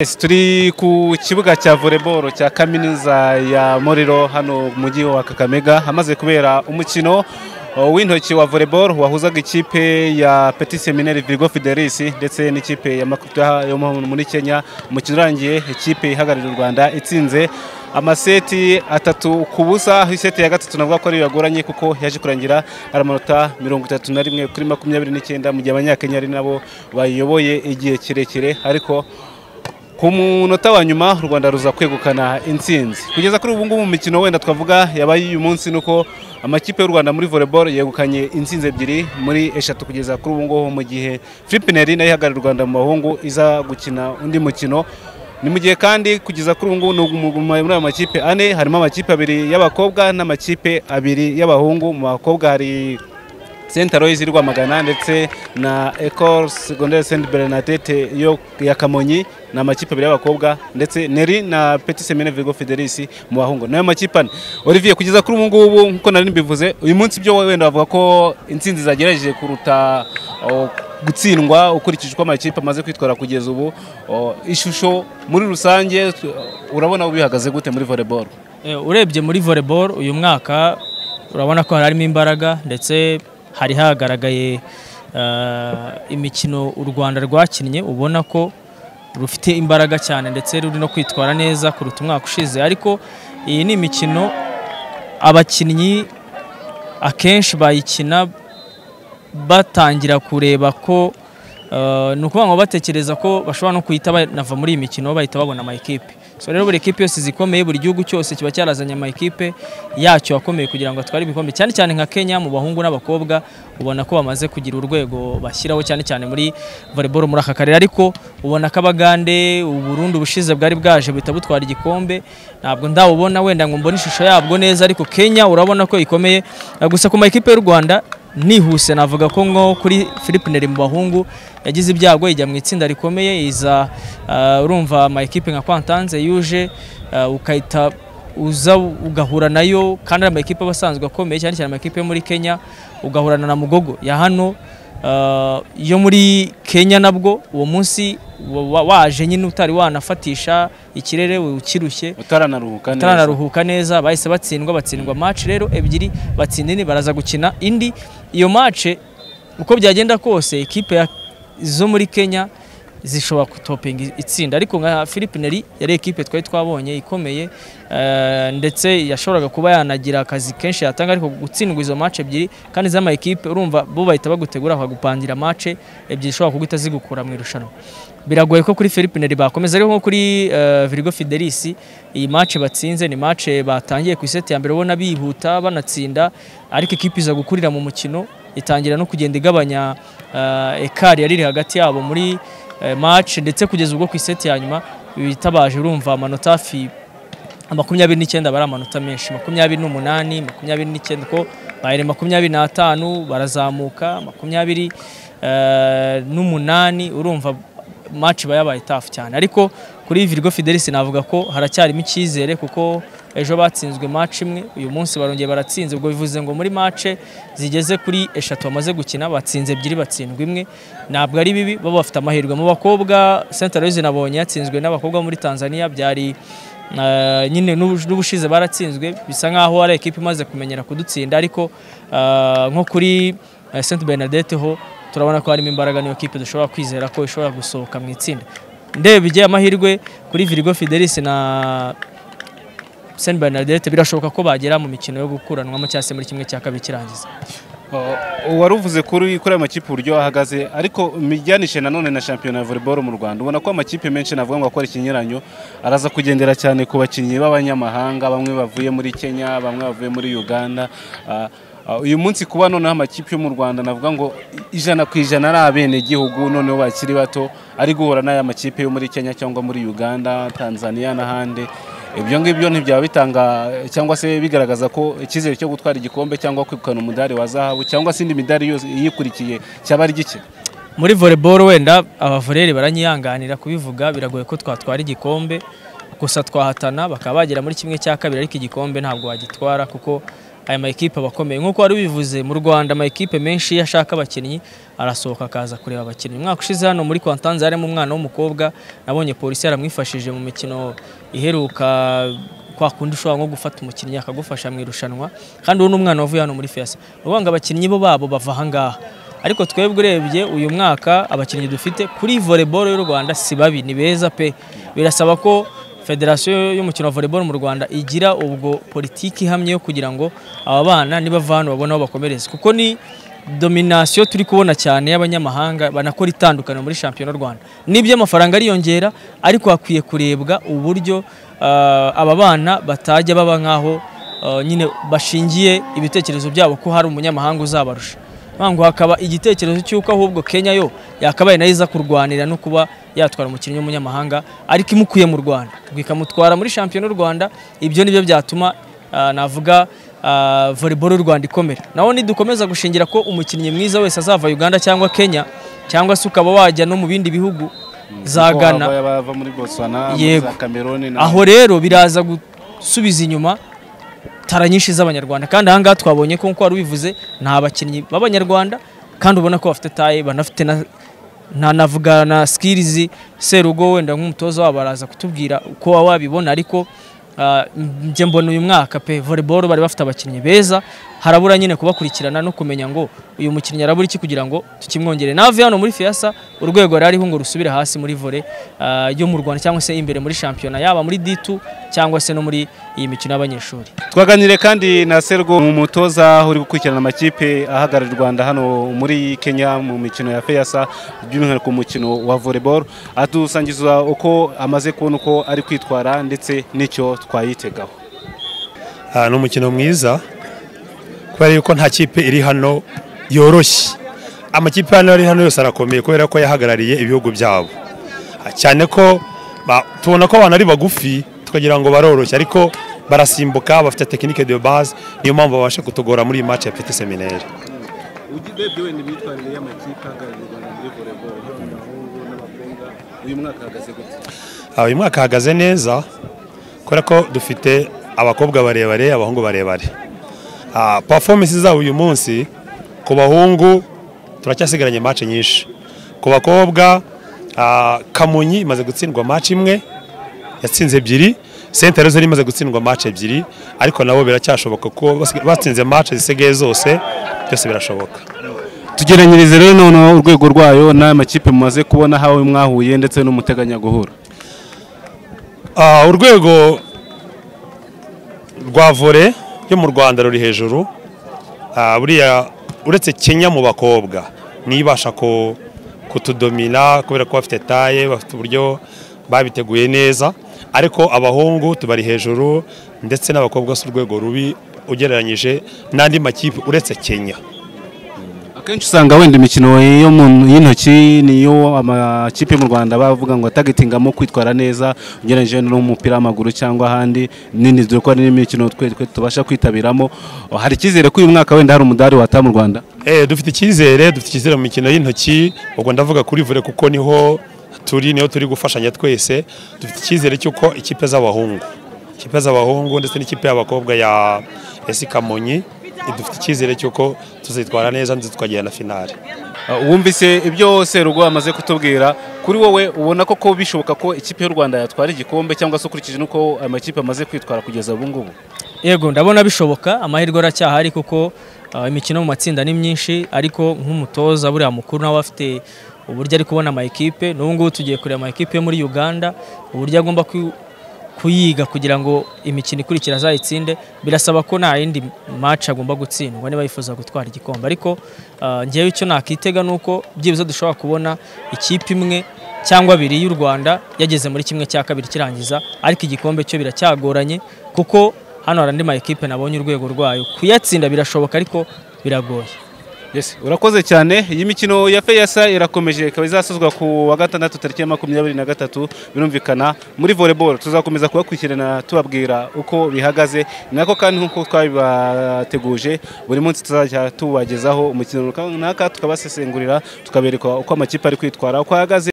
Turi ku kibuga cya volleyball cya kaminuza ya Moriro hano mu mujyi wa Kakamega hamaze kubera umukino w'intoki wa volleyball wahuzaga ikipe ya Petit Seminaire Virgo Fidelis ndetse n'ikipe ya Makuta yo muri Kenya. Umukino urangiye ikipe ihagarariye u Rwanda itsinze amaseti 3-0. Iseti ya gatatu navuga ko ari yagoranye kuko yaje kurangira ari amanota 31 kuri 29 mu gihe abanyakenya ari nabo bayoboye igihe kirekire, ariko ku munota wa nyuma u Rwanda ruza kwegukana intsinzi. Kugeza kuri ubu ngubu mu mikino wenda twavuga yabaye uyu munsi nuko amakipe y'u Rwanda muri volleyball yegukanye intsinzi 2 muri 3 kugeza kuri ubu ngubu, mu gihe Philippe nayo ihagarariye u Rwanda mu bahungu iza gukina undi mukino. Ni mu gihe kandi kugeza kuri ubu ngubu muri amakipe 4 harimo amakipe 2 y'abakobwa n'amakipe 2 y'abahungu. Mu bakobwa hari Saint Aloys Rwamagana ndetse na Ecole Secondaire Saint Bernadette yo ya Kamonyi na amakipe 2 y'abakobwa, ndetse Neri na Petit Seminaire Virgo Fidelis mu bahungu nayo amakipe 4. Olivier, kugeza kuri ubu ngubu nkuko nari mbivuze uyu munsi byo wenda bavuga ko intsinzi zagerageje kuruta gutsindwa ukurikije uko amakipe amaze kwitwara kugeza ubu. Ishusho muri rusange urabona ubihagaze gute muri volleyball? Urebye muri volleyball uyu mwaka urabona ko harimo imbaraga, ndetse hari hagaragaye imikino u Rwanda rwakinnye ubona ko rufite imbaraga cyane ndetse ruri no kwitwara neza kuruta umwaka ushize. Ariko iyi ni imikino abakinnyi akenshi bayikina batangira kureba ko nukuvuga ngo batekereza ko bashobora no kuhita banava muri iyi mikino bahita babona ama equipe. So rero buri equipe yose zikomeye, buri gihugu cyose kiba cyarazanye ama equipe yacyo akomeye kugira ngo atware ibikombe, cyane cyane nka Kenya mu bahungu n'abakobwa ubona ko bamaze kugira urwego bashyiraho cyane cyane muri volleyball muri aka karere. Ariko ubona ko Abagande, Burundi ubushize bwari bwaje buhita butwara igikombe, ntabwo ndabubona wenda ngo mbone ishusho yabwo neza, ariko Kenya urabona ko ikomeye. Gusa ku ma equipe y'u Rwanda nihuse navuga ko nko kuri Philippe mu bahungu yagize ibyago ijya mu itsinda rikomeye, iza urumva ama equipe nka Kwantanze yuje ukahita uza ugahura nayo, kandi ama equipe basanzwe akomeye cyane cyane ama equipe yo muri Kenya, ugahurana na Mugogo ya hano yo muri Kenya. Nabwo uwo munsi waje nyine utari wanafatisha ikirere ukirushye utaranaruhuka neza, bahise batsindwa match rero 2 batsindini baraza gukina indi. Iyo match uko byagenda kose equipe zo muri Kenya zishobora kutopinga itsinda, ariko nka Philippe yari equipe twari twabonye ikomeye, ndetse yashoboraga kuba yanagira akazi kenshi yatanga, ariko gutsindwa izo match 2 kandi z'ama equipe urumva bo bahita bagutegura bakagupangira match 2 ishobora kugita zigukura mu irushanwa. Biragoye ko kuri Philippe bakomeza, ariko nko kuri Virgo Fidelis iyi match batsinze ni match batangiye ku iseti ya mbere ubona bihuta banatsinda, ariko equipe iza gukurira mu mukino itangira no kugenda igabanya ekari yari hagati yabo muri match, ndetse kugeza ubwo ku iseti ya nyuma bitabaje urumva amanota hafi 29 bari amanota menshi 28, 29 ko bayire 25 barazamuka 28 urumva match bayabaye tough cyane. Ariko kuri Virgo Fidelis navuga ko haracyarimo icyizere kuko ejo batsinzwe match 1, uyu munsi barongeye baratsinze, ubwo bivuze ngo muri match zigeze kuri 3 bamaze gukina batsinze 2 batsindwa 1, ntabwo ari bibi, baba bafite amahirwe. Mu bakobwa Saint Aloys nabonye yatsinzwe n'abakobwa muri Tanzania, byari nyine n'ubushize baratsinzwe, bisa nkaho ari equipe imaze kumenyera kudutsinda. Ariko nko kuri Saint Bernadette ho turabona ko harimo imbaraga, niyo equipe dushobora kwizera ko ishobora gusohoka mu itsinda. Ndebye amahirwe kuri Virgo Fidelis na Saint Bernadette birashoboka ko bagera mu mikino yo gukuranwamo cyase muri kimwe cya kabiri kirangiza. Waruvuze kuri amakipe uburyo ahagaze, ariko mijyanishe nanone na champion ya volleyball mu Rwanda ubona ko amakipe menshi navuga ngo akora ikinyeranyo araza kugendera cyane ku bakinnyi b'abanyamahanga, bamwe bavuye muri Kenya, bamwe bavuye muri Uganda. Uyu munsi kuba noneho amakipe yo mu Rwanda navuga ngo 100% ari abene gihugu noneho bakiri bato ari guhura n'aya makipe yo muri Kenya cyangwa muri Uganda, Tanzania n'ahandi, ibyo ngibyo ntibyaba bitanga cyangwa se bigaragaza ko ikizere cyo gutwara igikombe cyangwa kwikana umudari wa zahabu cyangwa sindi midari yose yikurikiye cyaba ari gike? Muri volleyball wenda abavorere baranyihanganira kubivuga, biragoye ko twatwara igikombe, gusa twahatana bakaba bagera muri kimwe cya kabiri, ariko igikombe ntabwo wagitwara kuko aya makipe abakomeye nkuko wari bivuze mu Rwanda amakipe menshi yashaka abakinnyi arasohoka akaza kureba abakinnyi umwaka ushize hano muri Kwantanze harimo umwana w'umukobwa nabonye polisi yaramwifashije mu mikino iheruka kwa kundi ushobora nko gufata umukinnyi akagufasha mu irushanwa kandi uwo n'umwana wavuye hano muri FEASA ubanga abakinnyi bo babo bava hangaha ariko twebwe urebye uyu mwaka abakinnyi dufite kuri volleyball y'u Rwanda si babi ni beza pe birasaba ko Federation y'umukino wa volleyball mu Rwanda igira ubwo politiki hamye yo kugira ngo aba bana nibava hano babona aho bakomereza kuko ni domination turi kubona cyane y'abanyamahanga banakora itandukana muri championnat Rwanda nibyo amafaranga ariyongera ariko hakwiye kurebwa uburyo aba bana batajya baba nkaho nyine bashingiye ibitekerezo byabo ko hari umunyamahanga uzabarusha bango hakaba igitekerezo cy'uko ahubwo Kenya yo yakabaye nayiza kurwanira no kuba yatwara umukinnyi w'umunyamahanga ariko imukuye mu Rwanda bikamutwara muri championnat Rwanda ibyo nibyo byatuma navuga volleyball y'u Rwanda ikomera naho nidukomeza gushingira ko umukinnyi mwiza wese azava Uganda cyangwa Kenya cyangwa se ukaba wajya no mu bindi bihugu za Ghana bava muri Botswana za Cameroon aho rero biraza gusubiza inyuma tara nyinshi z'abanyarwanda kandi ahangaha twabonye ko nko wari bivuze nta bakinnyi b'abanyarwanda kandi ubona ko bafite taye banafite navuga na skills Serugo wenda nk'umutoza wabo araza kutubwira uko wabibona ariko nje mbona uyu mwaka pe volleyball bari bafite abakinnyi beza harabura nyine kubakurikirana no kumenya ngo uyu mukinnyi arabura iki kugira ngo tukimwongere nave hano muri FEASA urwego rariho ngo rusubire hasi muri volley yo mu Rwanda cyangwa se imbere muri championnat yaba muri D2 cyangwa se no muri iyi mikino y'abanyeshuri twaganire kandi na Sergo umutoza uri gukurikirana amakipe ahagarara Rwanda hano muri Kenya mu mikino ya FEASA by'umwihariko ku mukino wa volleyball atusangiza uko amaze kubona uko ari kwitwara ndetse n'icyo twayitegaho ni umukino mwiza kubera yuko nta kipe iri hano yoroshye amakipe hano ari hano yose arakomeye kubera ko yahagarariye ibihugu byabo cyane ko tubona ko abantu ari bagufi tukagira ngo baroroshye ariko barasimbuka bafite technique de base niyo mpamvu babasha kutugora muri match ya Petit Seminaire ugibebye wenda bitwarire y'amakipe ahagarariye Rwanda muri volleyball n'abakobwa uyu mwaka hagaze gute uyu mwaka hagaze neza kubera ko dufite abakobwa barebare abahungu barebare performance zabo uyu munsi ku bahungu turacyasigaranye match nyinshi ku bakobwa Kamonyi imaze gutsindwa match imwe yatsinze ebyiri Saint Rose imaze gutsindwa match ebyiri ariko nabo biracyashoboka ko batsinze match zisigaye zose byose birashoboka tugeranyirize rero none urwego rwayo n'amakipe mumaze kubona hawe mwahuye ndetse n'umuteganya guhura urwego rwa volley yo mu Rwanda ruri hejuru buriya uretse Kenya mu bakobwa nibasha ko kutudomina kubera ko bafite taye bafite uburyo babiteguye neza ariko abahungu tubari hejuru ndetse n'abakobwa s'urwego rubi ugereranyije n'andi makipe uretse Kenya akenshi usanga wenda imikino yo mu y'intoki niyo amakipe mu Rwanda bavuga ngo atagitingamo kwitwara neza ugereranyije n'umupira w'amaguru cyangwa ahandi nini dore ko ari imikino twe tubasha kwitabiramo hari ikizere ko uyu mwaka wenda hari umudari wata mu Rwanda dufite ikizere mu mikino y'intoki ubwo ndavuga kuri volley kuko niho turi gufashanya twese dufite ikizere cyuko ikipe z'abahungu ndetse n'ikipe y'abakobwa ya SC Kamonyi dufite ikizere cyuko tuzitwara neza ndetse tukagera na finale wumvise ibyo Serugo amaze kutubwira kuri wowe ubona ko bishoboka ko ikipe y'u Rwanda yatwara igikombe cyangwa se ukurikije nuko amakipe amaze kwitwara kugeza ubu ngubu yego ndabona bishoboka amahirwe aracyahari kuko imikino mu matsinda ni myinshi ariko nk'umutoza buriya mukuru nawe afite uburyo ari kubona amakipe n'ubu ngubu tugiye kureba amakipe yo muri Uganda uburyo agomba kuyiga kugira ngo imikino ikurikira azayitsinde birasaba ko nta yindi match agomba gutsindwa niba yifuza gutwara igikombe ariko ngiye icyo nakitega nuko byibuze dushobora kubona ikipe imwe cyangwa abiri y'u Rwanda yageze muri kimwe cya kabiri kirangiza ariko igikombe cyo biracyagoranye kuko hano harandi ma equipe nabonye urwego rwayo kuyatsinda birashoboka ariko biragoye Yes, urakoze cyane. Iyi mikino ya FEASA irakomeje ikaba izasozwa ku wa gatandatu tariki ya 23 birumvikana muri volleyball tuzakomeza kubakurikirana tubabwira uko bihagaze nako kandi nkuko twabibateguje buri munsi tuzajya tubagezaho umukino runaka tukabasesengurira tukabereka uko amakipe ari kwitwara uko ahagaze.